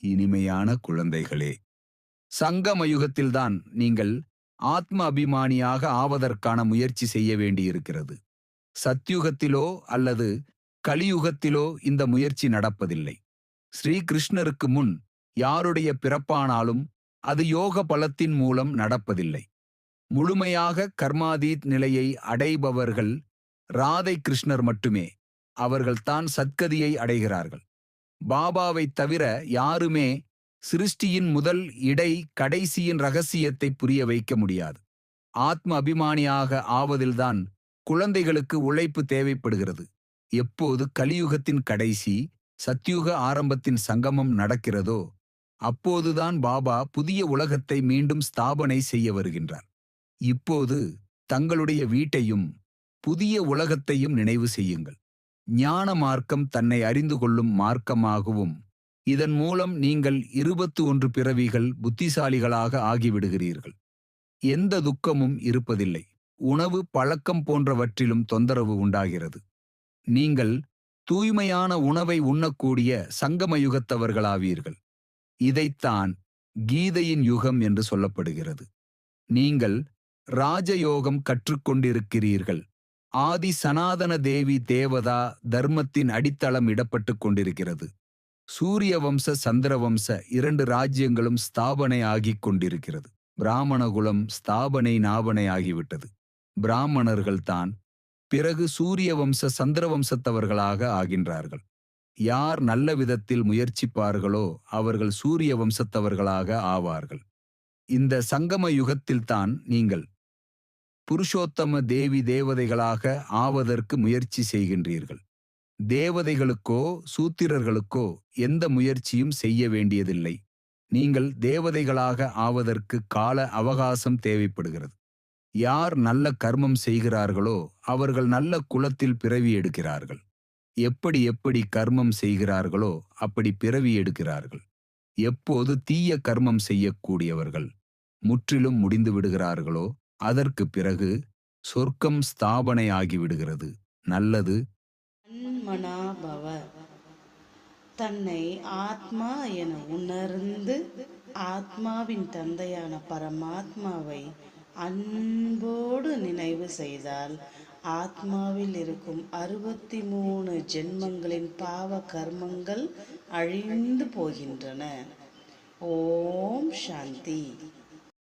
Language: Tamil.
இனிமையான குழந்தைகளே, சங்கம யுகத்தில்தான் நீங்கள் ஆத்ம அபிமானியாக ஆவதற்கான முயற்சி செய்ய வேண்டியிருக்கிறது. சத்யுகத்திலோ அல்லது கலியுகத்திலோ இந்த முயற்சி நடப்பதில்லை. ஸ்ரீகிருஷ்ணருக்கு முன் யாருடைய பிறப்பானாலும் அது யோக பலத்தின் மூலம் நடப்பதில்லை. முழுமையாக கர்மாதீத் நிலையை அடைபவர்கள் ராதை கிருஷ்ணர் மட்டுமே. அவர்கள்தான் சத்கதியை அடைகிறார்கள். பாபாவைத் தவிர யாருமே சிருஷ்டியின் முதல் இடை கடைசியின் ரகசியத்தை புரிய வைக்க முடியாது. ஆத்ம அபிமானியாக ஆவதில்தான் குழந்தைகளுக்கு உழைப்பு தேவைப்படுகிறது. எப்போது கலியுகத்தின் கடைசி சத்யுக ஆரம்பத்தின் சங்கமம் நடக்கிறதோ அப்போதுதான் பாபா புதிய உலகத்தை மீண்டும் ஸ்தாபனை செய்ய வருகின்றார். இப்போது தங்களுடைய வீட்டையும் புதிய உலகத்தையும் நினைவு செய்யுங்கள். ஞான மார்க்கம் தன்னை அறிந்து கொள்ளும் மார்க்கமாகவும், இதன் மூலம் நீங்கள் 21 பிறவிகள் புத்திசாலிகளாக ஆகிவிடுகிறீர்கள். எந்த துக்கமும் இருப்பதில்லை. உணவு பழக்கம் போன்றவற்றிலும் தொந்தரவு உண்டாகிறது. நீங்கள் தூய்மையான உணவை உண்ணக்கூடிய சங்கம யுகத்தவர்களாவீர்கள். இதைத்தான் கீதையின் யுகம் என்று சொல்லப்படுகிறது. நீங்கள் ராஜயோகம் கற்றுக்கொண்டிருக்கிறீர்கள். ஆதி சனாதன தேவி தேவதா தர்மத்தின் அடித்தளம் இடப்பட்டு கொண்டிருக்கிறது. சூரிய வம்ச சந்திரவம்ச 2 ராஜ்யங்களும் ஸ்தாபனை ஆகிக் கொண்டிருக்கிறது. பிராமணகுலம் ஸ்தாபனை நாபனை ஆகிவிட்டது. பிராமணர்கள்தான் பிறகு சூரிய வம்ச சந்திரவம்சத்தவர்களாக ஆகின்றார்கள். யார் நல்ல விதத்தில் முயற்சிப்பார்களோ அவர்கள் சூரிய வம்சத்தவர்களாக ஆவார்கள். இந்த சங்கம யுகத்தில்தான் நீங்கள் புருஷோத்தம தேவி தேவதைகளாக ஆவதற்கு முயற்சி செய்கின்றீர்கள். தேவதைகளுக்கோ சூத்திரர்களுக்கோ எந்த முயற்சியும் செய்ய வேண்டியதில்லை. நீங்கள் தேவதைகளாக ஆவதற்கு கால அவகாசம் தேவைப்படுகிறது. யார் நல்ல கர்மம் செய்கிறார்களோ அவர்கள் நல்ல குலத்தில் பிறவி எடுக்கிறார்கள். எப்படி எப்படி கர்மம் செய்கிறார்களோ அப்படி பிறவி எடுக்கிறார்கள். எப்போது தீய கர்மம் செய்யக்கூடியவர்கள் முற்றிலும் முடிந்து விடுகிறார்களோ அதற்கு பிறகு சொர்க்கம் ஸ்தாபனை ஆகிவிடுகிறது. நல்லது. மனாபவ தன்னை ஆத்மா என உணர்ந்து ஆத்மாவின் தந்தையான பரமாத்மாவை அன்போடு நினைவு செய்தால் ஆத்மாவில் இருக்கும் 63 ஜென்மங்களின் பாவ கர்மங்கள் அழிந்து போகின்றன. ஓம் சாந்தி.